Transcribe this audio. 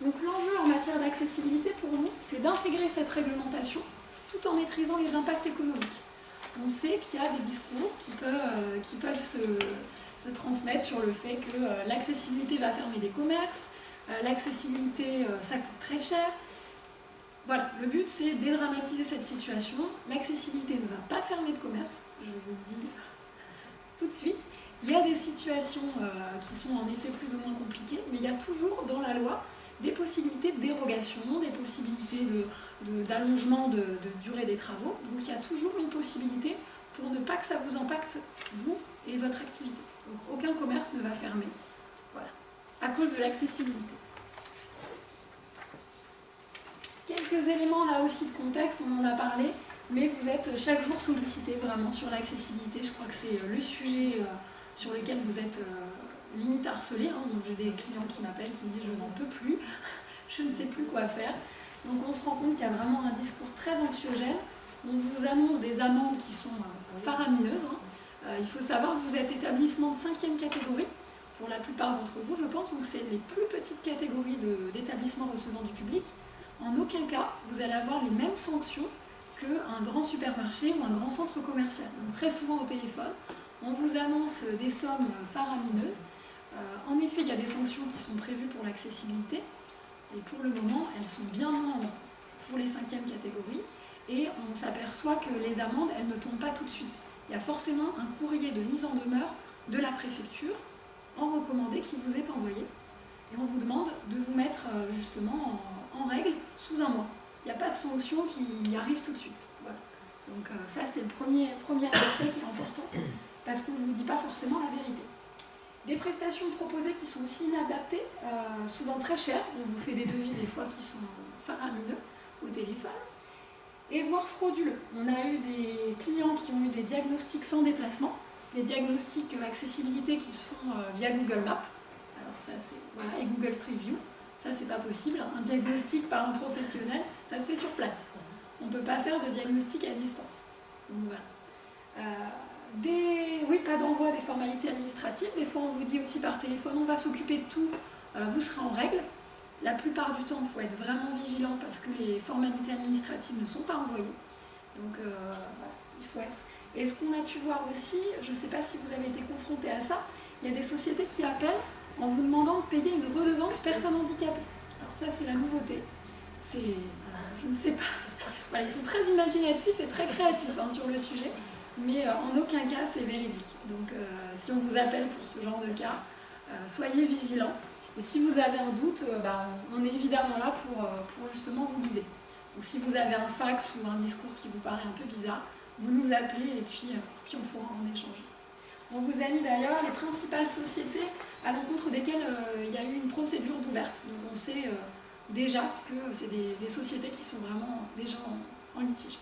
Donc l'enjeu en matière d'accessibilité pour nous, c'est d'intégrer cette réglementation tout en maîtrisant les impacts économiques. On sait qu'il y a des discours qui peuvent se transmettre sur le fait que l'accessibilité va fermer des commerces, l'accessibilité ça coûte très cher. Voilà, le but c'est de dédramatiser cette situation. L'accessibilité ne va pas fermer de commerce, je vous le dis tout de suite. Il y a des situations qui sont en effet plus ou moins compliquées, mais il y a toujours dans la loi des possibilités de dérogation, des possibilités d'allongement de durée des travaux. Donc il y a toujours une possibilité pour ne pas que ça vous impacte, vous et votre activité. Donc aucun commerce ne va fermer, voilà, à cause de l'accessibilité. Quelques éléments là aussi de contexte, on en a parlé, mais vous êtes chaque jour sollicité vraiment sur l'accessibilité. Je crois que c'est le sujet sur lequel vous êtes limite harcelé. Hein. J'ai des clients qui m'appellent, qui me disent je n'en peux plus, je ne sais plus quoi faire. Donc on se rend compte qu'il y a vraiment un discours très anxiogène. On vous annonce des amendes qui sont faramineuses. Hein. Il faut savoir que vous êtes établissement de 5e catégorie, pour la plupart d'entre vous je pense, donc c'est les plus petites catégories d'établissements recevant du public. En aucun cas, vous allez avoir les mêmes sanctions qu'un grand supermarché ou un grand centre commercial. Donc très souvent au téléphone, on vous annonce des sommes faramineuses. En effet, il y a des sanctions qui sont prévues pour l'accessibilité, et pour le moment, elles sont bien moindres pour les 5e catégories, et on s'aperçoit que les amendes, elles ne tombent pas tout de suite. Il y a forcément un courrier de mise en demeure de la préfecture en recommandé qui vous est envoyé, et on vous demande de vous mettre justement en règle sous un mois. Il n'y a pas de sanction qui arrive tout de suite. Voilà. Donc ça c'est le premier aspect qui est important, parce qu'on ne vous dit pas forcément la vérité. Des prestations proposées qui sont aussi inadaptées, souvent très chères. On vous fait des devis des fois qui sont faramineux au téléphone, et voire frauduleux. On a eu des clients qui ont eu des diagnostics sans déplacement, des diagnostics accessibilité qui se font via Google Maps. Alors ça c'est, voilà, et Google Street View. Ça, c'est pas possible. Un diagnostic par un professionnel, ça se fait sur place. On ne peut pas faire de diagnostic à distance. Donc voilà. Oui, pas d'envoi des formalités administratives. Des fois, on vous dit aussi par téléphone, on va s'occuper de tout, vous serez en règle. La plupart du temps, il faut être vraiment vigilant parce que les formalités administratives ne sont pas envoyées. Donc, voilà, il faut être. Et ce qu'on a pu voir aussi, je ne sais pas si vous avez été confronté à ça, il y a des sociétés qui appellent en vous demandant de payer une redevance personne handicapée. Alors ça, c'est la nouveauté. Je ne sais pas. Voilà, ils sont très imaginatifs et très créatifs hein, sur le sujet, mais en aucun cas, c'est véridique. Donc, si on vous appelle pour ce genre de cas, soyez vigilants. Et si vous avez un doute, on est évidemment là pour justement vous guider. Donc, si vous avez un fax ou un discours qui vous paraît un peu bizarre, vous nous appelez et puis on pourra en échanger. On vous a mis d'ailleurs les principales sociétés à l'encontre desquelles il y a eu une procédure d'ouverte. Donc on sait déjà que c'est des sociétés qui sont vraiment déjà en litige.